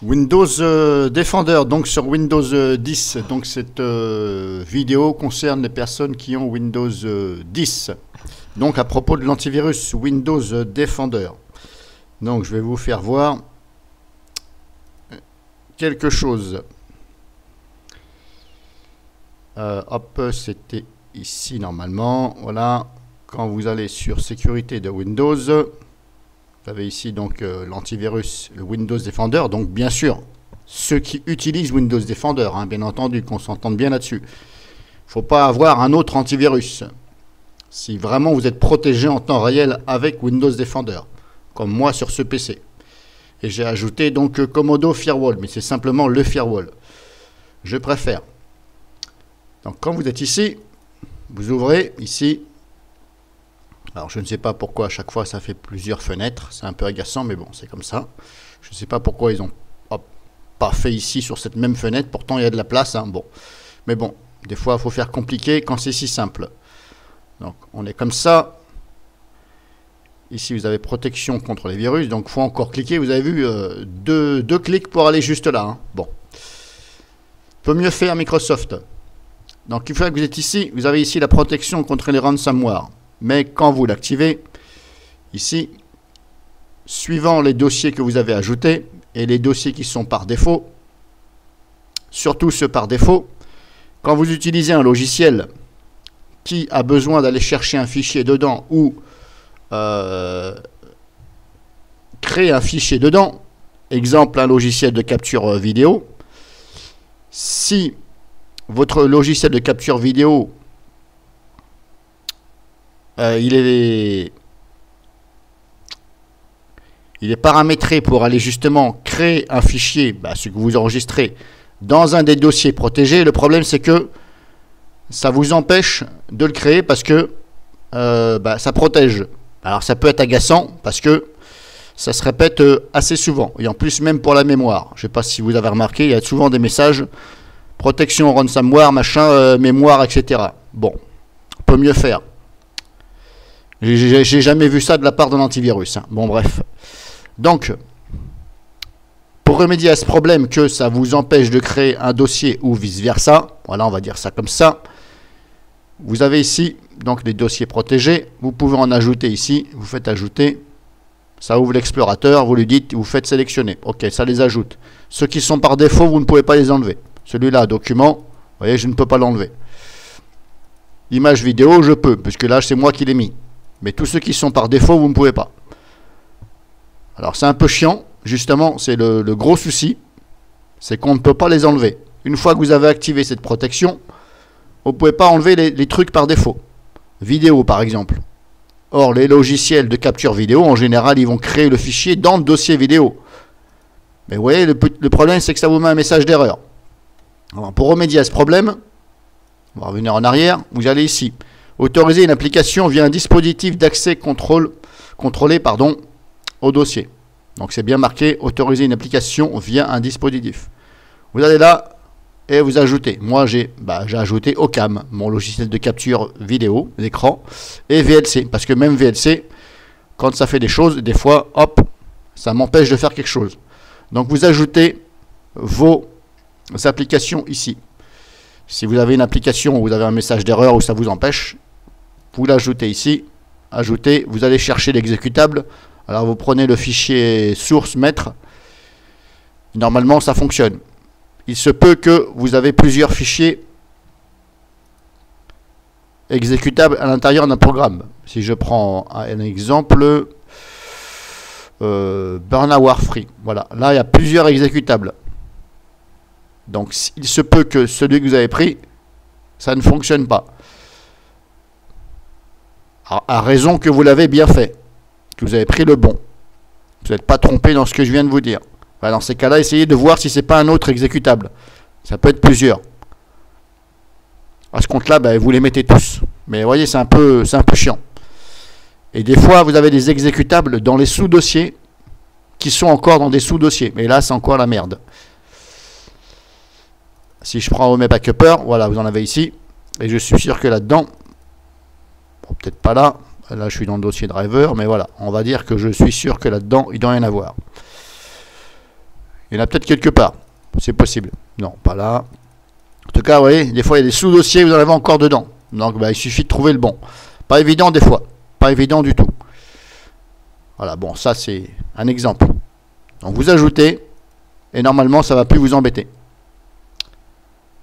Windows Defender, donc sur Windows 10. Donc cette vidéo concerne les personnes qui ont Windows 10. Donc à propos de l'antivirus Windows Defender. Donc je vais vous faire voir quelque chose. Hop, c'était ici normalement. Voilà, quand vous allez sur sécurité de Windows, vous avez ici donc l'antivirus, le Windows Defender. Donc bien sûr, ceux qui utilisent Windows Defender, hein, bien entendu, qu'on s'entende bien là-dessus. Il ne faut pas avoir un autre antivirus. Si vraiment vous êtes protégé en temps réel avec Windows Defender, comme moi sur ce PC. Et j'ai ajouté donc Comodo Firewall, mais c'est simplement le firewall. Je préfère. Donc quand vous êtes ici, vous ouvrez ici. Alors je ne sais pas pourquoi à chaque fois ça fait plusieurs fenêtres, c'est un peu agaçant, mais bon, c'est comme ça. Je ne sais pas pourquoi ils n'ont pas fait ici sur cette même fenêtre, pourtant il y a de la place, hein. Bon. Mais bon, des fois il faut faire compliqué quand c'est si simple. Donc on est comme ça. Ici vous avez protection contre les virus, donc il faut encore cliquer. Vous avez vu deux clics pour aller juste là, hein. Bon. Peut mieux faire Microsoft. Donc une fois que vous êtes ici, vous avez ici la protection contre les ransomware. Mais quand vous l'activez, ici, suivant les dossiers que vous avez ajoutés et les dossiers qui sont par défaut, surtout ceux par défaut, quand vous utilisez un logiciel qui a besoin d'aller chercher un fichier dedans ou créer un fichier dedans, exemple un logiciel de capture vidéo, si votre logiciel de capture vidéo il est paramétré pour aller justement créer un fichier, ce que vous enregistrez, dans un des dossiers protégés. Le problème, c'est que ça vous empêche de le créer parce que ça protège. Alors, ça peut être agaçant parce que ça se répète assez souvent. Et en plus, même pour la mémoire. Je ne sais pas si vous avez remarqué, il y a souvent des messages protection ransomware, machin, mémoire, etc. Bon, on peut mieux faire. J'ai jamais vu ça de la part d'un antivirus, hein. Bon, bref. Donc, pour remédier à ce problème que ça vous empêche de créer un dossier ou vice-versa, voilà, on va dire ça comme ça, vous avez ici donc les dossiers protégés. Vous pouvez en ajouter ici. Vous faites ajouter. Ça ouvre l'explorateur. Vous lui dites, vous faites sélectionner. Ok, ça les ajoute. Ceux qui sont par défaut, vous ne pouvez pas les enlever. Celui-là, document, vous voyez, je ne peux pas l'enlever. Image vidéo, je peux, puisque là, c'est moi qui l'ai mis. Mais tous ceux qui sont par défaut, vous ne pouvez pas. Alors c'est un peu chiant, justement, c'est le gros souci, c'est qu'on ne peut pas les enlever. Une fois que vous avez activé cette protection, vous ne pouvez pas enlever les trucs par défaut. Vidéo par exemple. Or les logiciels de capture vidéo, en général, ils vont créer le fichier dans le dossier vidéo. Mais vous voyez, le problème c'est que ça vous met un message d'erreur. Pour remédier à ce problème, on va revenir en arrière, vous allez ici. Autoriser une application via un dispositif d'accès contrôlé au dossier. Donc c'est bien marqué, autoriser une application via un dispositif. Vous allez là et vous ajoutez. Moi j'ai ajouté OCam, mon logiciel de capture vidéo d'écran, et VLC. Parce que même VLC, quand ça fait des choses, des fois, hop, ça m'empêche de faire quelque chose. Donc vous ajoutez vos applications ici. Si vous avez une application où vous avez un message d'erreur où ça vous empêche, vous l'ajoutez ici, ajoutez, vous allez chercher l'exécutable. Alors vous prenez le fichier source maître. Normalement ça fonctionne. Il se peut que vous avez plusieurs fichiers exécutables à l'intérieur d'un programme. Si je prends un exemple, Burnaware Free. Voilà, là il y a plusieurs exécutables. Donc il se peut que celui que vous avez pris, ça ne fonctionne pas. À raison que vous l'avez bien fait, que vous avez pris le bon. Vous n'êtes pas trompé dans ce que je viens de vous dire. Enfin, dans ces cas-là, essayez de voir si ce n'est pas un autre exécutable. Ça peut être plusieurs. À ce compte-là, vous les mettez tous. Mais vous voyez, c'est un peu chiant. Et des fois, vous avez des exécutables dans les sous-dossiers qui sont encore dans des sous-dossiers. Mais là, c'est encore la merde. Si je prends Home Backuper, voilà, vous en avez ici. Et je suis sûr que là-dedans, bon, peut-être pas là, là je suis dans le dossier driver, mais voilà, on va dire que je suis sûr que là-dedans, il doit rien avoir. Il y en a peut-être quelque part. C'est possible. Non, pas là. En tout cas, vous voyez, des fois, il y a des sous-dossiers, vous en avez encore dedans. Donc, bah, il suffit de trouver le bon. Pas évident des fois. Pas évident du tout. Voilà, bon, ça, c'est un exemple. Donc, vous ajoutez, et normalement, ça ne va plus vous embêter.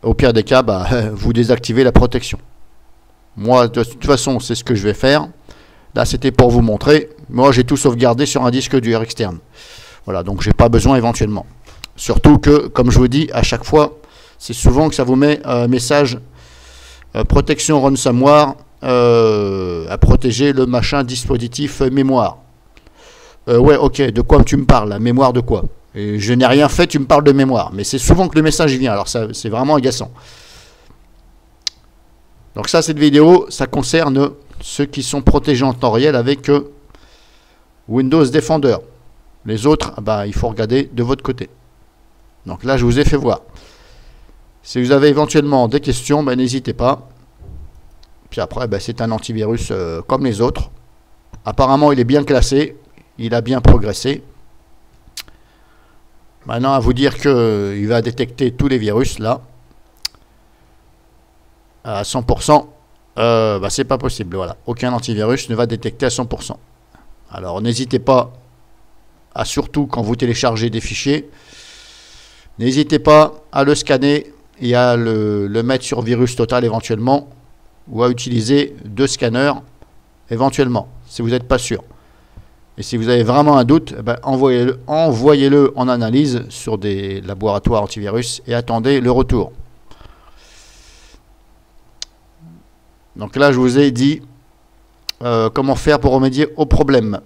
Au pire des cas, bah, vous désactivez la protection. Moi, de toute façon, c'est ce que je vais faire. Là, c'était pour vous montrer. Moi, j'ai tout sauvegardé sur un disque dur externe. Voilà, donc j'ai pas besoin éventuellement. Surtout que, comme je vous dis, à chaque fois, c'est souvent que ça vous met un message protection ransomware à protéger le machin dispositif mémoire. Ouais, ok, de quoi tu me parles? La mémoire de quoi? Et je n'ai rien fait, tu me parles de mémoire. Mais c'est souvent que le message vient, alors ça, c'est vraiment agaçant. Donc ça, cette vidéo, ça concerne ceux qui sont protégés en temps réel avec Windows Defender. Les autres, bah, il faut regarder de votre côté. Donc là, je vous ai fait voir. Si vous avez éventuellement des questions, bah, n'hésitez pas. Puis après, bah, c'est un antivirus comme les autres. Apparemment, il est bien classé. Il a bien progressé. Maintenant, à vous dire qu'il va détecter tous les virus, là, à 100%, bah, c'est pas possible. Voilà. Aucun antivirus ne va détecter à 100%. Alors, n'hésitez pas à, surtout quand vous téléchargez des fichiers, n'hésitez pas à le scanner et à le mettre sur virus total éventuellement, ou à utiliser 2 scanners éventuellement, si vous n'êtes pas sûr. Et si vous avez vraiment un doute, eh ben, envoyez-le en analyse sur des laboratoires antivirus et attendez le retour. Donc là, je vous ai dit comment faire pour remédier au problème.